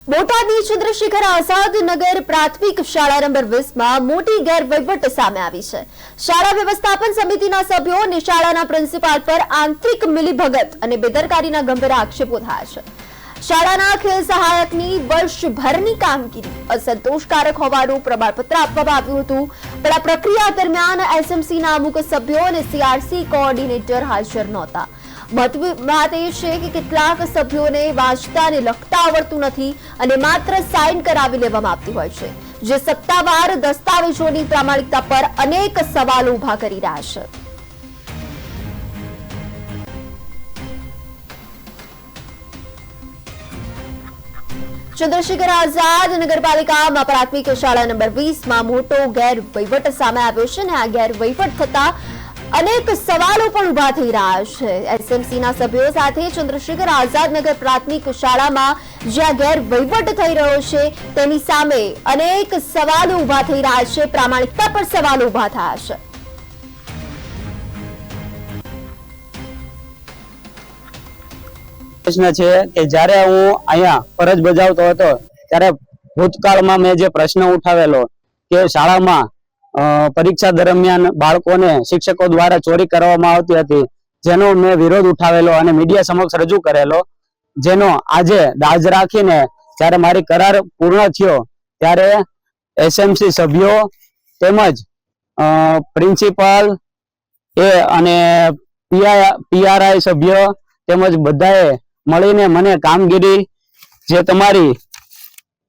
બોટાદની ચંદ્રશેખર આઝાદ નગર પ્રાથમિક શાળા નંબર 20 માં મોટી ગેરવહીવટ સામે આવી છે। શાળા વ્યવસ્થાપન સમિતિના સભ્યો અને શાળાના પ્રિન્સિપાલ પર આંતરિક મિલીભગત અને બેદરકારીના ગંભીર આક્ષેપો થયા છે। શાળાના ખેલ સહાયકની વર્ષભરની કામગીરી અસંતોષકારક હોવાનું પ્રમાણપત્ર આપવામાં આવ્યું હતું, પણ આ પ્રક્રિયા દરમિયાન એસએમસીના અમુક સભ્યો અને સીઆરસી કોઓર્ડિનેટર હાજર નહોતા। મહત્વની વાત એ છે કે કેટલાક સભ્યોને વાંચતા અને લખતા આવડતું નથી અને માત્ર સાઇન કરાવી લેવામાં આવતી હોય છે, જે સત્તાવાર દસ્તાવેજોની પ્રામાણિકતા પર અનેક સવાલો ઉભા કરી રહ્યા છે। ચંદ્રશેખર આઝાદ નગરપાલિકામાં પ્રાથમિક શાળા નંબર 20 માં મોટો ગેરવહીવટ સામે આવ્યો છે અને આ ગેરવહીવટ થતા અનેક સવાલો પણ ઉભા થઈ રહ્યા છે। એસએમસીના સભ્યો સાથે ચંદ્રશેખર આઝાદ નગર પ્રાથમિક શાળામાં જ્યાં ગેરવહીવટ થઈ રહ્યો છે તેની સામે અનેક સવાલો ઉભા થઈ રહ્યા છે, પ્રામાણિકતા પર સવાલો ઉભા થયા છે। પ્રશ્ન છે કે જ્યારે હું અહીંયા ફરજ બજાવતો હતો ત્યારે ભૂતકાળમાં મેં જે પ્રશ્ન ઉઠાવેલો કે શાળામાં પરીક્ષા દરમિયાન બાળકોને શિક્ષકો દ્વારા ચોરી કરવામાં આવતી હતી, જેનો મેં વિરોધ ઉઠાવેલો અને મીડિયા સમક્ષ રજૂ કરેલો, જેનો આજે દાજ રાખીને જ્યારે મારી કરાર પૂર્ણ થયો ત્યારે એસએમસી સભ્યો તેમજ પ્રિન્સિપાલ અને પીઆરઆઈ સભ્યો તેમજ બધાએ મળીને મને કામગીરી જે તમારી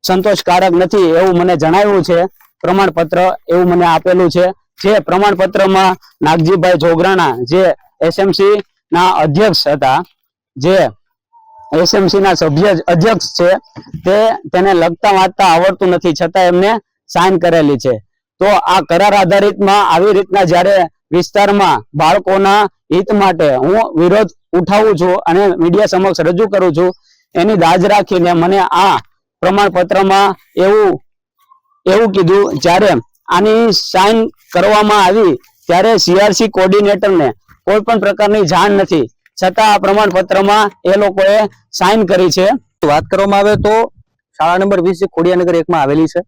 સંતોષકારક નથી એવું મને જણાવ્યું છે। પ્રમાણપત્ર એવું મને આપેલું છે, જે પ્રમાણપત્રમાં નાગજીભાઈ જોગરાણા જે એસએમસી ના અધ્યક્ષ હતા, જે એસએમસી ના સભ્ય અધ્યક્ષ છે, તેને લખતા વાંચતા આવડતું નથી છતાં એમને સાઇન કરેલી છે। તો આ કરાર આધારિતમાં આવી રીતના જ્યારે વિસ્તારમાં બાળકોના હિત માટે હું વિરોધ ઉઠાવું છું અને મીડિયા સમક્ષ રજૂ કરું છું, એની દાજ રાખીને મને આ પ્રમાણપત્રમાં એવું કીધું, જ્યારે આની સાઇન કરવામાં આવી ત્યારે સીઆરસી કોઓર્ડિનેટરને કોઈ પણ પ્રકારની જાણ નથી, છતાં આ પ્રમાણપત્રમાં એ લોકોએ સાઇન કરી છે। વાત કરવામાં આવે તો શાળા નંબર 20 જે ખોડિયાનગર 1 માં આવેલી છે,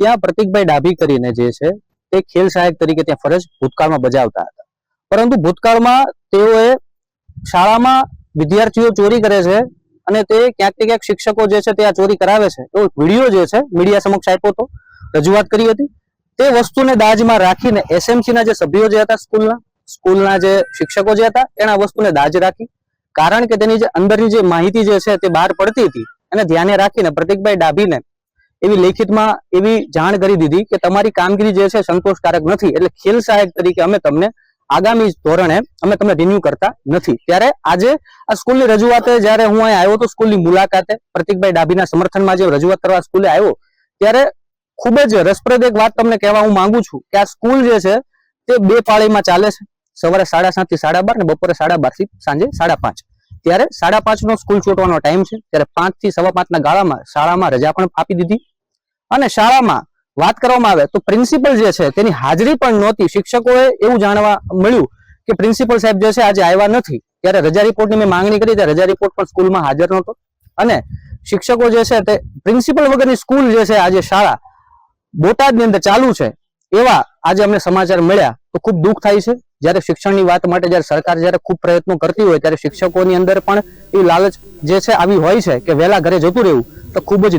ત્યાં પ્રતિકભાઈ ડાભી કરીને જે છે તે ખેલ સહાયક તરીકે ત્યાં ફરજ ભૂતકાળમાં બજાવતા હતા, પરંતુ ભૂતકાળમાં તેઓએ શાળામાં વિદ્યાર્થીઓ ચોરી કરે છે અને તે ક્યાંક ને ક્યાંક શિક્ષકો જે છે તે આ ચોરી કરાવે છે તો વિડીયો જે છે મીડિયા સમક્ષ આપ્યો હતો, રજૂઆત કરી હતી। તે વસ્તુને દાજમાં રાખીને એસએમસી ના જે સભ્યો જે હતા, સ્કૂલના જે શિક્ષકો જે હતા, એના વસ્તુને દાજ રાખી, કારણ કે તેની જે અંદરની જે માહિતી જે છે તે બહાર પડતી હતી અને ધ્યાને રાખીને પ્રતિકભાઈ ડાભીને એવી લેખિતમાં એવી જાણ કરી દીધી કે તમારી કામગીરી જે છે સંતોષકારક નથી, એટલે ખેલ સહાયક તરીકે અમે તમને આગામી ધોરણે અમે તમને રિન્યુ કરતા નથી। ત્યારે આજે આ સ્કૂલની રજૂઆતે જ્યારે હું અહીંયા આવ્યો તો સ્કૂલની મુલાકાતે પ્રતિકભાઈ ડાભીના સમર્થનમાં જે રજૂઆત કરવા સ્કૂલે આવ્યો, ત્યારે ખૂબ જ રસપ્રદ એક વાત તમને કહેવા હું માંગુ છું કે આ સ્કૂલ જે છે તે 2 પાળીમાં ચાલે છે, સવારે 7:30 થી 12:30 ને બપોરે 12:30 થી સાંજે 5:30। ત્યારે 5:30 નો સ્કૂલ છૂટવાનો ટાઈમ છે, ત્યારે 5 થી 5:15 ના ગાળામાં શાળામાં રજા પણ આપી દીધી અને શાળામાં વાત કરવામાં આવે તો પ્રિન્સિપલ જે છે તેની હાજરી પણ નહોતી। શિક્ષકોએ એવું જાણવા મળ્યું કે પ્રિન્સિપલ સાહેબ જે છે આજે આવ્યા નથી, ત્યારે રજા રિપોર્ટની મેં માંગણી કરી, ત્યારે રજા રિપોર્ટ પણ સ્કૂલમાં હાજર નહોતો અને શિક્ષકો જે છે તે પ્રિન્સિપલ વગરની સ્કૂલ જે છે આજે શાળા બોટાદની અંદર ચાલુ છે એવા આજે અમને સમાચાર મળ્યા તો ખૂબ દુઃખ થાય છે। જ્યારે શિક્ષણની વાત માટે જ્યારે સરકાર જ્યારે ખૂબ પ્રયત્નો કરતી હોય ત્યારે શિક્ષકોની અંદર પણ એવી લાલચ જે છે આવી હોય છે કે વહેલા ઘરે જતું રહેવું, તો ખૂબ જ